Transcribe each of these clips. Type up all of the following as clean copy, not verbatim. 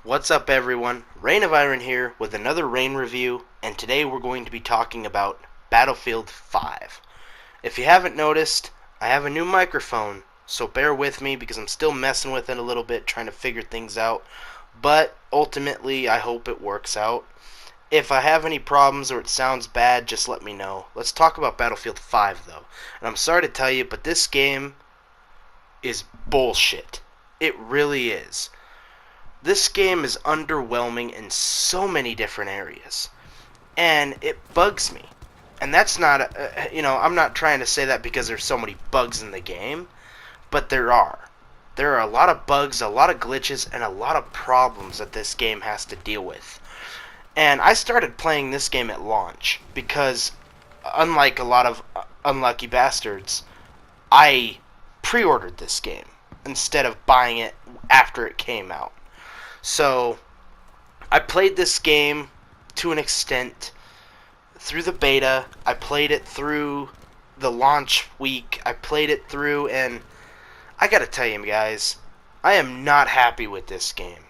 What's up everyone, Reign of Iron here with another Reign review, and today we're going to be talking about Battlefield 5. If you haven't noticed, I have a new microphone, so bear with me because I'm still messing with it a little bit, trying to figure things out, but ultimately I hope it works out. If I have any problems or it sounds bad, just let me know. Let's talk about Battlefield 5 though, and I'm sorry to tell you, but this game is bullshit. It really is. This game is underwhelming in so many different areas, and it bugs me. And that's not, I'm not trying to say that because there's so many bugs in the game, but there are. There are a lot of bugs, a lot of glitches, and a lot of problems that this game has to deal with. And I started playing this game at launch because, unlike a lot of unlucky bastards, I pre-ordered this game instead of buying it after it came out. So, I played this game to an extent through the beta. I played it through the launch week. I played it through, and I gotta tell you guys, I am not happy with this game.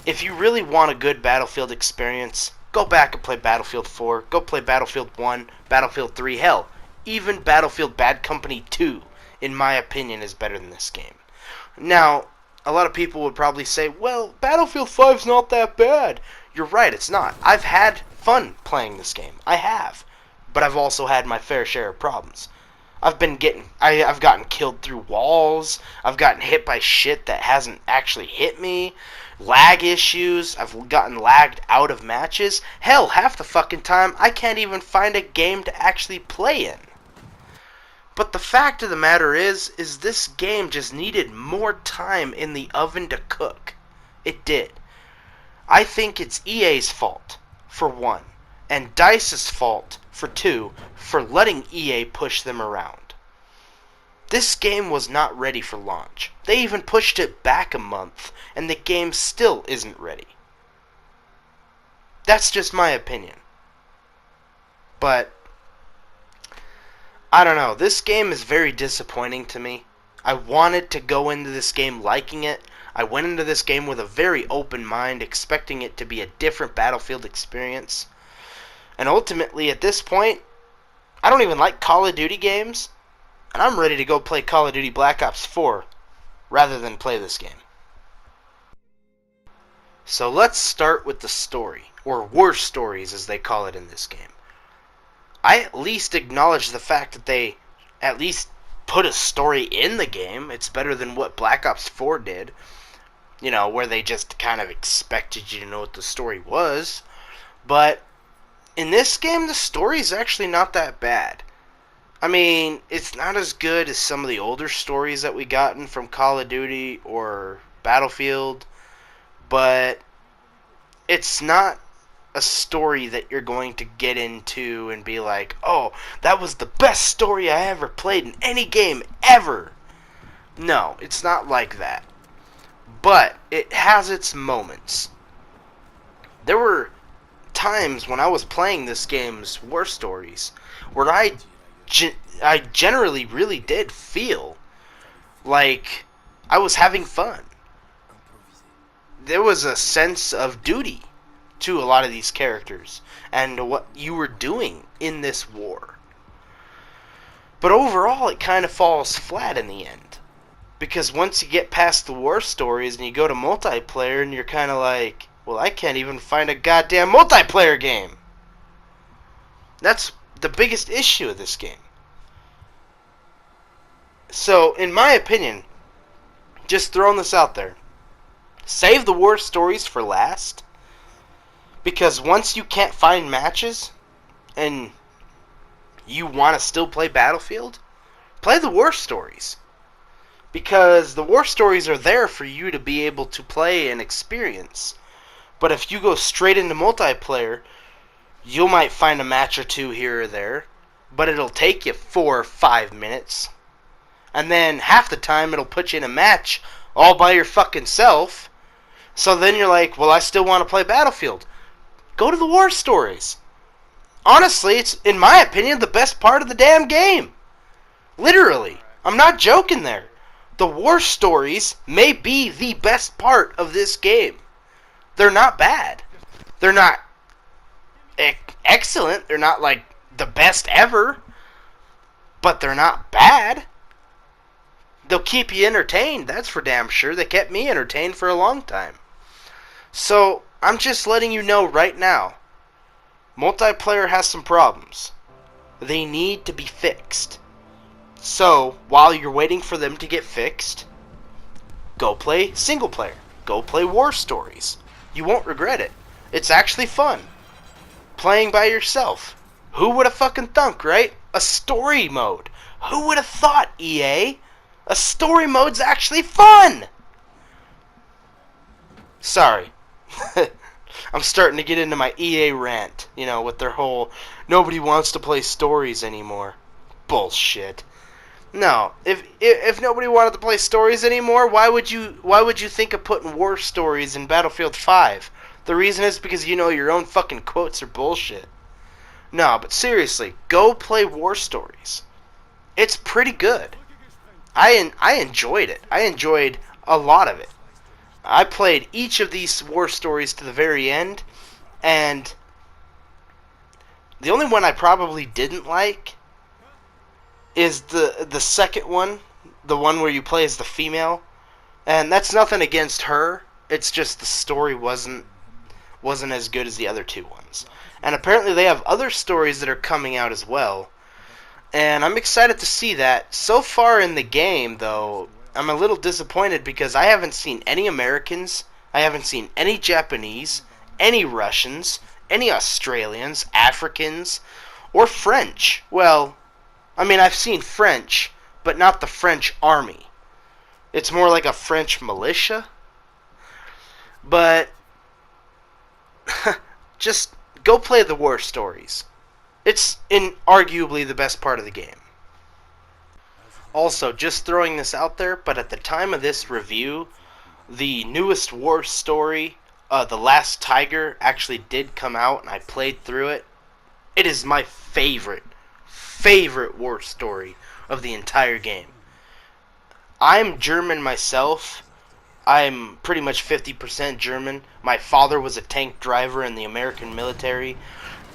If you really want a good Battlefield experience, go back and play Battlefield 4, go play Battlefield 1, Battlefield 3, hell, even Battlefield Bad Company 2, in my opinion, is better than this game. Now, a lot of people would probably say, well, Battlefield 5's not that bad. You're right, it's not. I've had fun playing this game. I have. But I've also had my fair share of problems. I've gotten killed through walls. I've gotten hit by shit that hasn't actually hit me. Lag issues. I've gotten lagged out of matches. Hell, half the fucking time, I can't even find a game to actually play in. But the fact of the matter is this game just needed more time in the oven to cook. It did. I think it's EA's fault, for one, and DICE's fault, for two, for letting EA push them around. This game was not ready for launch. They even pushed it back a month, and the game still isn't ready. That's just my opinion. But I don't know. This game is very disappointing to me. I wanted to go into this game liking it. I went into this game with a very open mind, expecting it to be a different Battlefield experience. And ultimately, at this point, I don't even like Call of Duty games, and I'm ready to go play Call of Duty Black Ops 4 rather than play this game. So let's start with the story, or war stories as they call it in this game. I at least acknowledge the fact that they at least put a story in the game. It's better than what Black Ops 4 did, where they just kind of expected you to know what the story was. But in this game, the story is actually not that bad. I mean, it's not as good as some of the older stories that we gotten from Call of Duty or Battlefield, but it's not a story that you're going to get into and be like, oh, that was the best story I ever played in any game ever. No, it's not like that. But it has its moments. There were times when I was playing this game's war stories where I generally really did feel like I was having fun. There was a sense of duty to a lot of these characters and what you were doing in this war. But overall, it kind of falls flat in the end. Because once you get past the war stories and you go to multiplayer and you're kind of like, well, I can't even find a goddamn multiplayer game. That's the biggest issue of this game. So, in my opinion, just throwing this out there, save the war stories for last. Because once you can't find matches and you want to still play Battlefield, play the war stories. Because the war stories are there for you to be able to play and experience. But if you go straight into multiplayer, you might find a match or two here or there, but it'll take you 4 or 5 minutes. And then half the time it'll put you in a match all by your fucking self. So then you're like, well, I still want to play Battlefield. Go to the war stories. Honestly, it's, in my opinion, the best part of the damn game. Literally. I'm not joking there. The war stories may be the best part of this game. they're not bad. They're not excellent. They're not like the best ever, but they're not bad. They'll keep you entertained, that's for damn sure. They kept me entertained for a long time. So, I'm just letting you know right now, multiplayer has some problems. They need to be fixed. So, while you're waiting for them to get fixed, go play single player. Go play war stories. You won't regret it. It's actually fun. Playing by yourself. Who would have fucking thunk, right? A story mode. Who would have thought, EA? A story mode's actually fun! Sorry. I'm starting to get into my EA rant, you know, with their whole nobody wants to play stories anymore. Bullshit. No, if nobody wanted to play stories anymore, why would you think of putting war stories in Battlefield 5? The reason is because you know your own fucking quotes are bullshit. No, but seriously, go play war stories. It's pretty good. I enjoyed it. I enjoyed a lot of it. I played each of these war stories to the very end, and the only one I probably didn't like is the second one, the one where you play as the female, and that's nothing against her. It's just the story wasn't as good as the other two ones. And apparently they have other stories that are coming out as well. And I'm excited to see that. So far in the game, though, I'm a little disappointed because I haven't seen any Americans, I haven't seen any Japanese, any Russians, any Australians, Africans, or French. Well, I mean, I've seen French, but not the French army. It's more like a French militia. But just go play the war stories. It's arguably the best part of the game. Also, just throwing this out there, but at the time of this review, the newest war story, The Last Tiger, actually did come out, and I played through it. It is my favorite war story of the entire game. I'm German myself. I'm pretty much 50% German. My father was a tank driver in the American military,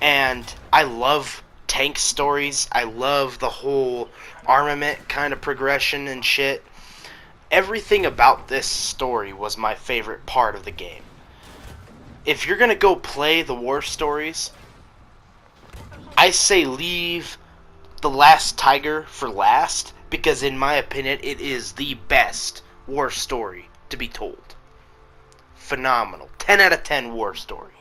and I love tank stories. I love the whole armament kind of progression and shit. Everything about this story was my favorite part of the game. If you're gonna go play the war stories, I say leave The Last Tiger for last, because in my opinion it is the best war story to be told. Phenomenal. 10 out of 10 war story.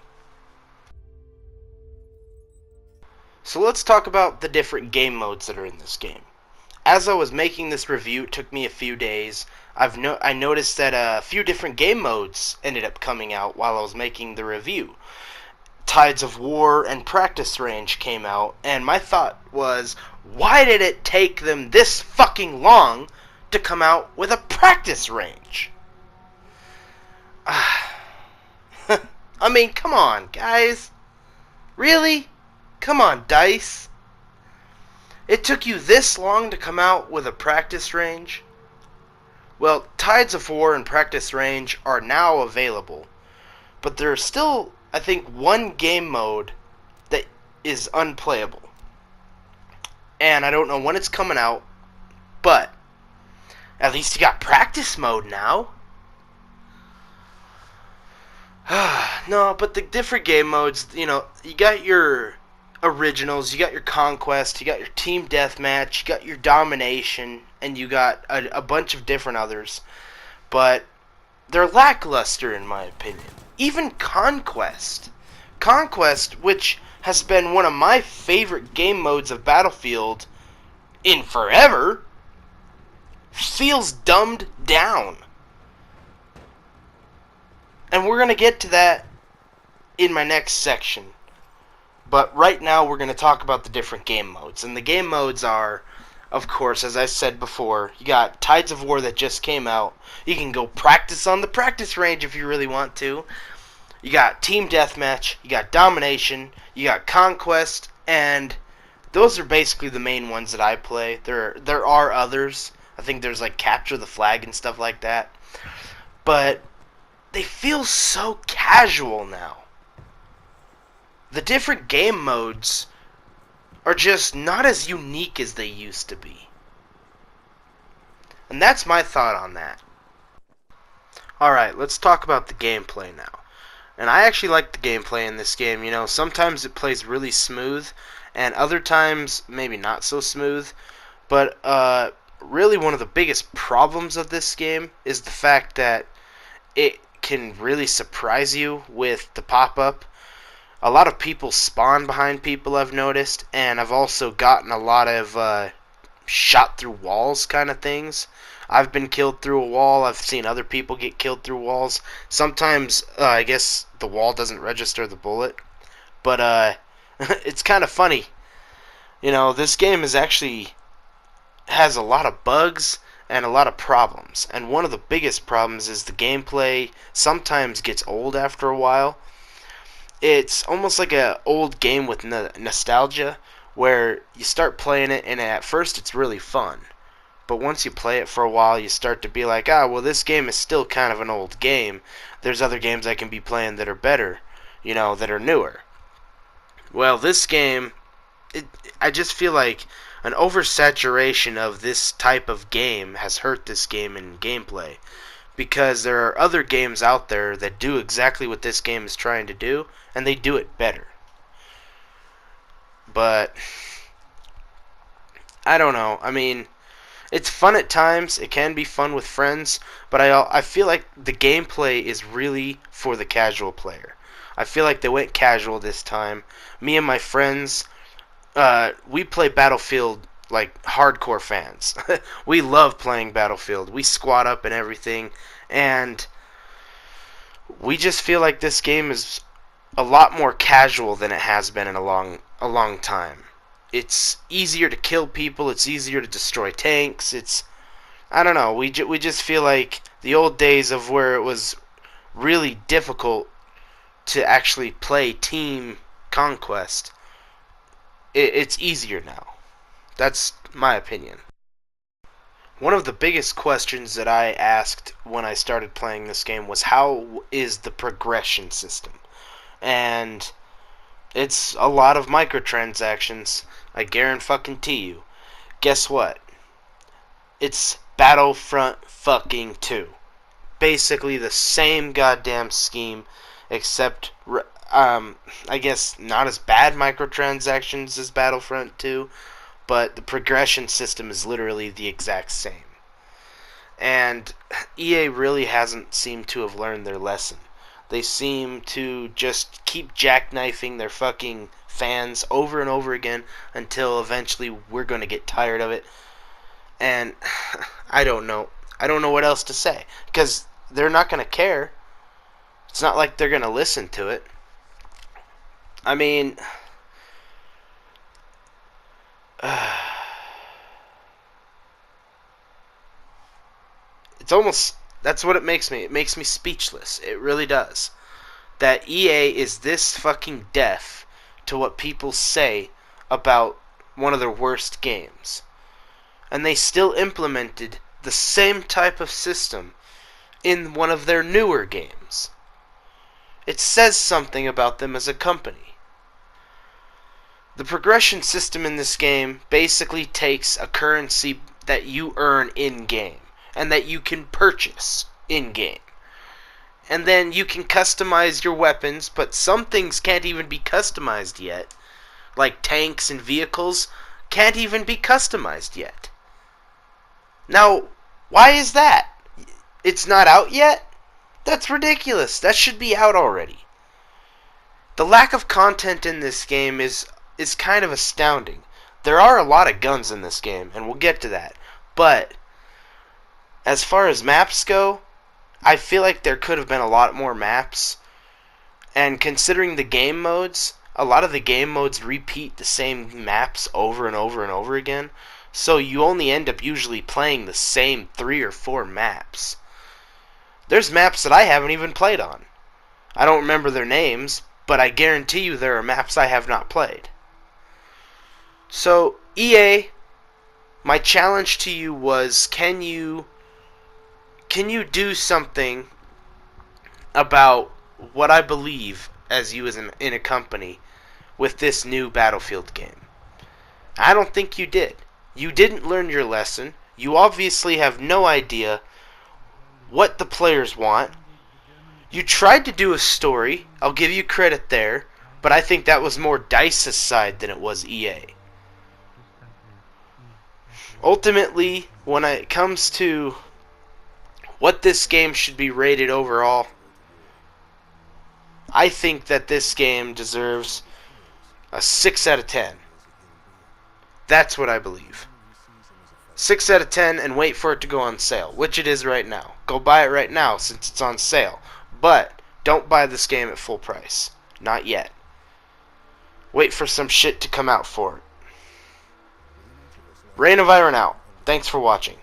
So let's talk about the different game modes that are in this game. As I was making this review, it took me a few days. I noticed that a few different game modes ended up coming out while I was making the review. Tides of War and Practice Range came out, and my thought was, why did it take them this fucking long to come out with a practice range? I mean, come on, guys. Really? Come on, DICE. It took you this long to come out with a practice range? Well, Tides of War and Practice Range are now available, but there's still, I think, one game mode that is unplayable. And I don't know when it's coming out, but at least you got practice mode now. No, but the different game modes, you know, you got your originals, you got your conquest, you got your team deathmatch, you got your domination, and you got a bunch of different others, but they're lackluster in my opinion. Even conquest, which has been one of my favorite game modes of Battlefield in forever, feels dumbed down. And we're gonna get to that in my next section. But right now we're going to talk about the different game modes. And the game modes are, of course, as I said before, you got Tides of War that just came out. You can go practice on the practice range if you really want to. You got Team Deathmatch, you got Domination, you got Conquest, and those are basically the main ones that I play. There are others. I think there's like Capture the Flag and stuff like that. But they feel so casual now. The different game modes are just not as unique as they used to be. And that's my thought on that. Alright, let's talk about the gameplay now. And I actually like the gameplay in this game. You know, sometimes it plays really smooth, and other times maybe not so smooth. But really one of the biggest problems of this game is the fact that it can really surprise you with the pop-up. A lot of people spawn behind people, I've noticed, and I've also gotten a lot of shot through walls kind of things. I've been killed through a wall. I've seen other people get killed through walls. Sometimes I guess the wall doesn't register the bullet, but it's kind of funny. You know, this game is actually has a lot of bugs and a lot of problems, and one of the biggest problems is the gameplay sometimes gets old after a while. It's almost like an old game with nostalgia, where you start playing it and at first it's really fun, but once you play it for a while you start to be like, well, this game is still kind of an old game. There's other games I can be playing that are better, you know, that are newer. Well, this game, I just feel like an oversaturation of this type of game has hurt this game in gameplay, because there are other games out there that do exactly what this game is trying to do, and they do it better. But I don't know. I mean, it's fun at times. It can be fun with friends, but I feel like the gameplay is really for the casual player. I feel like they went casual this time. Me and my friends, we play Battlefield like hardcore fans. We love playing Battlefield. We squad up and everything, and we just feel like this game is a lot more casual than it has been in a long time. It's easier to kill people. It's easier to destroy tanks. I don't know. We just feel like the old days of where it was really difficult to actually play team conquest. It's easier now. That's my opinion. One of the biggest questions that I asked when I started playing this game was, how is the progression system? And it's a lot of microtransactions, I guarantee you. Guess what? It's Battlefront fucking 2. Basically the same goddamn scheme, except I guess not as bad microtransactions as Battlefront 2, but the progression system is literally the exact same. And EA really hasn't seemed to have learned their lesson. They seem to just keep jackknifing their fucking fans over and over again until eventually we're going to get tired of it. And I don't know. I don't know what else to say, because they're not going to care. It's not like they're going to listen to it. I mean, it's almost, that's what it makes me. It makes me speechless. It really does. That EA is this fucking deaf to what people say about one of their worst games. And they still implemented the same type of system in one of their newer games. It says something about them as a company. The progression system in this game basically takes a currency that you earn in-game and that you can purchase in-game. And then you can customize your weapons, but some things can't even be customized yet. Like tanks and vehicles can't even be customized yet. Now, why is that? It's not out yet? That's ridiculous. That should be out already. The lack of content in this game is kind of astounding. There are a lot of guns in this game, and we'll get to that. But as far as maps go, I feel like there could have been a lot more maps. And considering the game modes, a lot of the game modes repeat the same maps over and over and over again. So you only end up usually playing the same 3 or 4 maps. There's maps that I haven't even played on. I don't remember their names, but I guarantee you there are maps I have not played. So, EA, my challenge to you was, can you do something about what I believe as you as in a company with this new Battlefield game. I don't think you did. You didn't learn your lesson. You obviously have no idea what the players want. You tried to do a story. I'll give you credit there, but I think that was more DICE's side than it was EA. Ultimately, when it comes to what this game should be rated overall, I think that this game deserves a 6 out of 10. That's what I believe. 6 out of 10, and wait for it to go on sale, which it is right now. Go buy it right now since it's on sale. But don't buy this game at full price. Not yet. Wait for some shit to come out for it. Reign of Iron out. Thanks for watching.